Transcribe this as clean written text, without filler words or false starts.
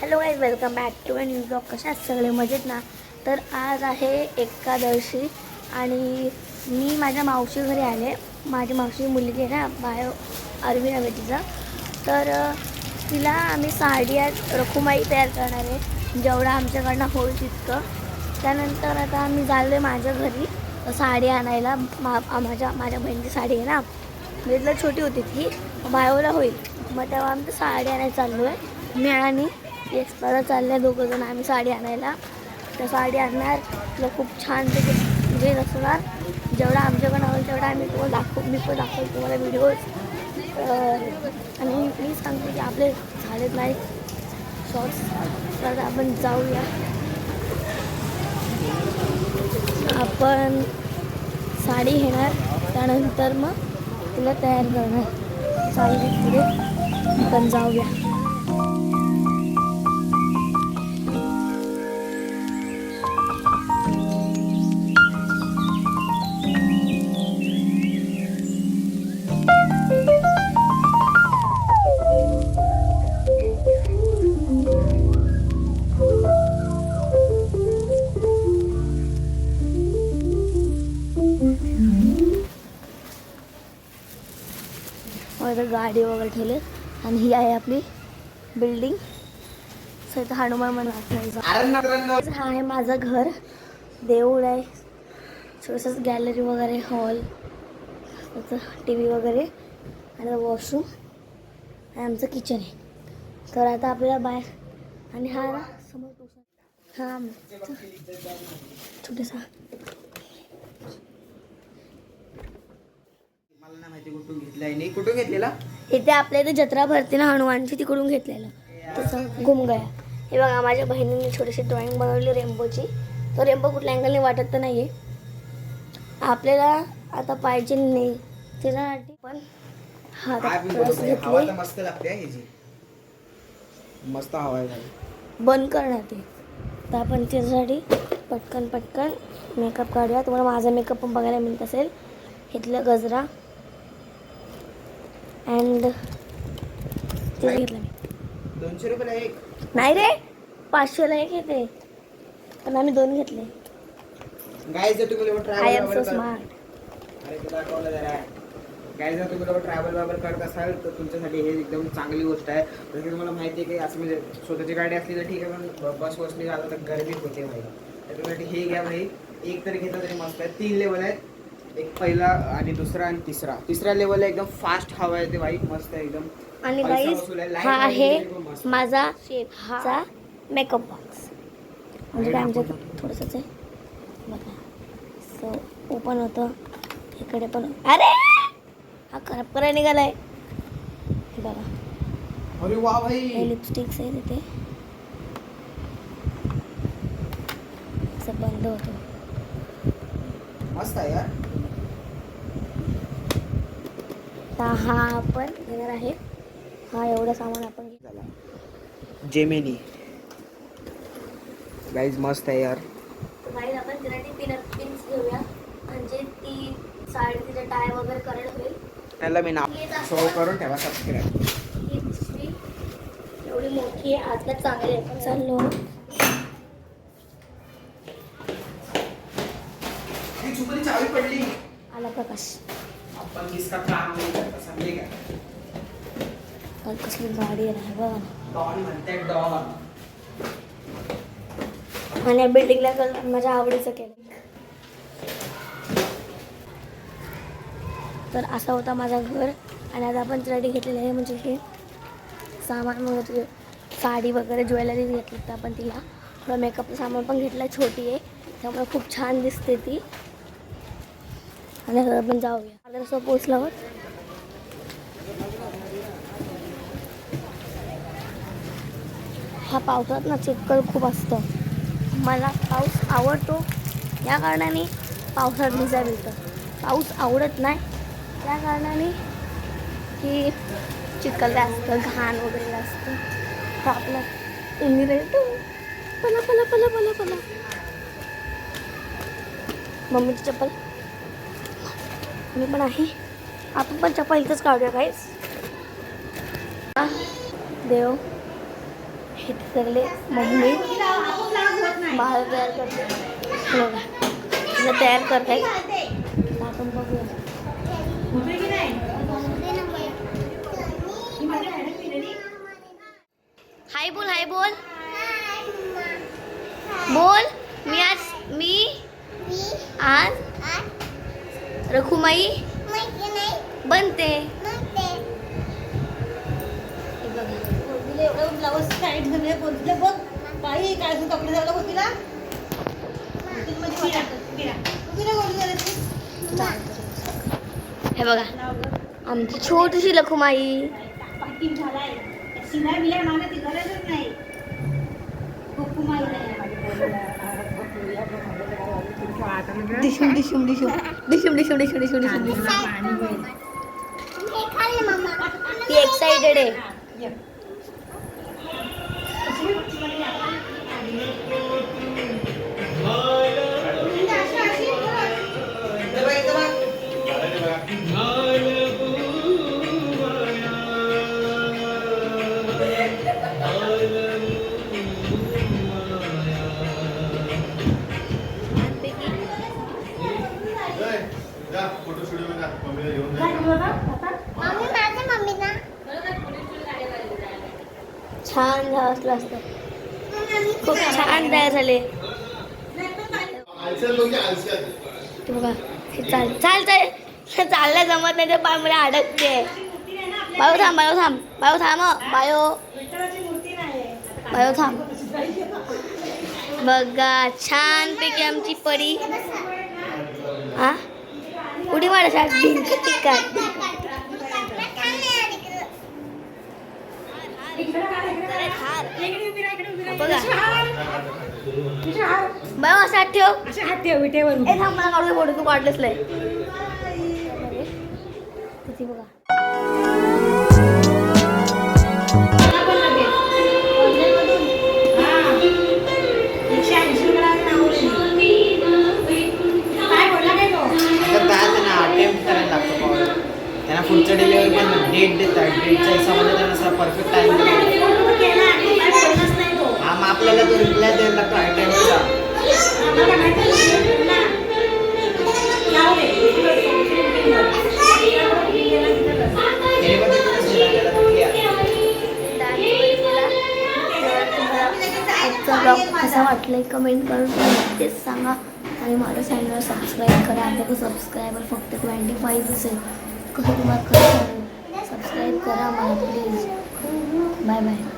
Hello guys, welcome back to a new blog. कशा आहेत सगळे? मजेत ना? तर आज आहे एकादशी आणि मी माझ्या मावशी घरी आले. माझी मावशी मुलगी आहे ना, बायो अरवी नव्हे तिचं. तर तिला आम्ही साडी आज रखुमाई तयार करणार आहे, जेवढं आमच्याकडनं होईल तितकं. त्यानंतर आता आम्ही चाललो आहे माझ्या घरी साडी आणायला. माझ्या बहिणीची साडी आहे ना, म्हणजे छोटी होती ती, बायोला होईल. मग तेव्हा आम्ही साडी आणायला चाललो आहे. मी आणि एक्सपायला चालल्या दोघंजण आम्ही साडी आणायला. त्या साडी आणणार, तुला खूप छान म्हणजे असणार. जेवढा आमच्याकडनं होईल तेवढा आम्ही तुम्हाला मी पण दाखवतो तुम्हाला व्हिडिओज. आणि मी सांगते की आपले झालेत नाही शॉर्ट्स. तर आपण जाऊया, आपण साडी घेणार, त्यानंतर मग तिला तयार करणार. साडी पुढे आपण जाऊया. गाडी वगैरे ठेवले आणि ही आहे आपली बिल्डिंग. सहित हनुमान मंदिर. हा आहे माझं घर, देऊळ आहे, छोटंसं गॅलरी वगैरे, हॉल, टी व्ही वगैरे आणि वॉशरूम आणि आमचं किचन आहे. तर आता आपल्याला बाहेर आणि हा ना समोर हा छोटासा कुठून घेतलाय नाही, कुठून घेतलेला? इथे आपल्या इथे जत्रा भरते ना हनुमानची, तिकडून घेतलेलं. तसं घुम गया. हे बघा, माझ्या बहिणीने छोटीशी ड्रॉइंग बनवली रेनबोची. तो रेनबो कुठल्या अँगलने वाटत तर नाही आहे आपल्याला, आता पाहिजे नाही त्याच्यासाठी. पण हा हवा मस्त लागते, ह्याची मस्त हवा आहे. बंद करणार ते. तर आपण त्याच्यासाठी पटकन मेकअप काढूया. तुम्हाला माझा मेकअप पण बघायला मिळत असेल. घेतलं गजरा अँड ते घेतलं मी. 200 रुपयाला एक नाही रे, 500ला एक येते, पण आम्ही 2 घेतले. गाईज जर तुम्ही लोक I am travel so smart. अरे तुला कळलं जरा. गाईज जर तुम्ही लोक ट्रॅव्हल वगैरे करत असाल तर तुमच्यासाठी हे एकदम चांगली गोष्ट आहे. जसं की तुम्हाला माहिती आहे की असं म्हणजे स्वतःची गाडी असली तर ठीक आहे, पण बस वसने झालं तर गरमी होते भाई. त्याच्यासाठी हे घ्या भाई. एक तरी घेतलं तरी मस्त आहे. 3 लेवल आहेत, एक पहिला आणि दुसरा आणि तिसऱ्या लेवलला एकदम फास्ट हवा येते भाई, मस्त आहे एकदम. आणि गाईज हा आहे माझा शेफचा मेकअप बॉक्स. म्हणजे काय आमच्या थोडंसंच आहे बघा. सो ओपन होतं, इकडे पण. अरे हा खराब करायला निघालाय. हे बघा, अरे वा भाई, हे लिपस्टिक्स आहे तिथे. असं बंद होतं, मस्त आहे यार. हा आपण घेणार आहे. हा एवढं सामान आपण घेतला. जेमिनी गाईज मस्त आहे यार. गाईज आपण तिला पिन्स घेऊया, म्हणजे ती साडी तिचा टाय वगैरे करायला होईल. त्याला मी नाव शो करून ठेवा, सबस्क्राईब. ही पिशवी एवढी मोठी आहे, आजला चांगली आहे. पण चाललो चावी पडली. आला प्रकाश. आपण किसका काम नाही करता, समजे का? काल कसली गाडी आहे बघा ना. डॉन म्हणते डॉन. आणि बिल्डिंगला कल माझ्या आवडीचं केलं. तर असा होता माझा घर. आणि आता आपण रेडी घेतलेलं आहे, म्हणजे हे सामान वगैरे, साडी वगैरे, ज्वेलरी घेतली. तर आपण तिला थोडं मेकअपचं सामान पण घेतलं. छोटी आहे त्यामुळे खूप छान दिसते ती. आणि आता आपण जाऊया. आता कसं पोचल्यावर हा पावसात ना चिखल खूप असतं. मला पाऊस आवडतो, या कारणाने पावसात भिजायला मिळतं. पाऊस आवडत नाही त्या कारणाने की चिखल असतं, घाण वगैरे असतं. तर आपला इंग्रजी पला पला पला पला पला. मम्मीची चप्पल मी पण आहे. आपण पण चप्पल इथंच काढूया गाईस. देव हे सगळे मम्मी बाळ तयार करते हे बघा तिला तयार करताय आपण बघूया हाय बोल बोल मी आज रखुमाई बनते हे बघा ब्लाऊज टाईट झाले बोलले बघ बाई काय कपडे झालं होतीला हे बघा आमची छोटीशी लखुमाई पाठी झालाय शिलाई बिलाई मागण्याची गरजच नाही हुकुमाई डिशुम डिशुम डिशुम डिशुम डिशुम डिशुम डिशुम डिशुम ती एक्साइटेड आहे छान झालं असतं खूप छान तयार झाले ते बघा हे चाललं जमत नाही ते पाय मला अडकते बायो थांब बघा छानपैकी आमची परी हा उडी मारायच्या टिक्का बघा बायो असं हात ठेव विटेवर ए थांब मला काढून फोटो तू काढलेच नाही किती बघा त्यांना पुढच्या डिलिव्हरी पण डेट देतात डेटच्या हिशोबाने त्यांना परफेक्ट टाइम हा मग आपल्याला तो रिप्लाय द्यायला लागतो टाइमचा आजचा ब्लॉग कसा वाटलाय कमेंट करून नक्कीच सांगा आणि माझ्या चॅनलला सबस्क्राईब करा आपल्याकडे सबस्क्रायबर फक्त 25 असेल कसं तुम्हाला खरं सांगू सबस्क्राईब करा मला प्लीज बाय बाय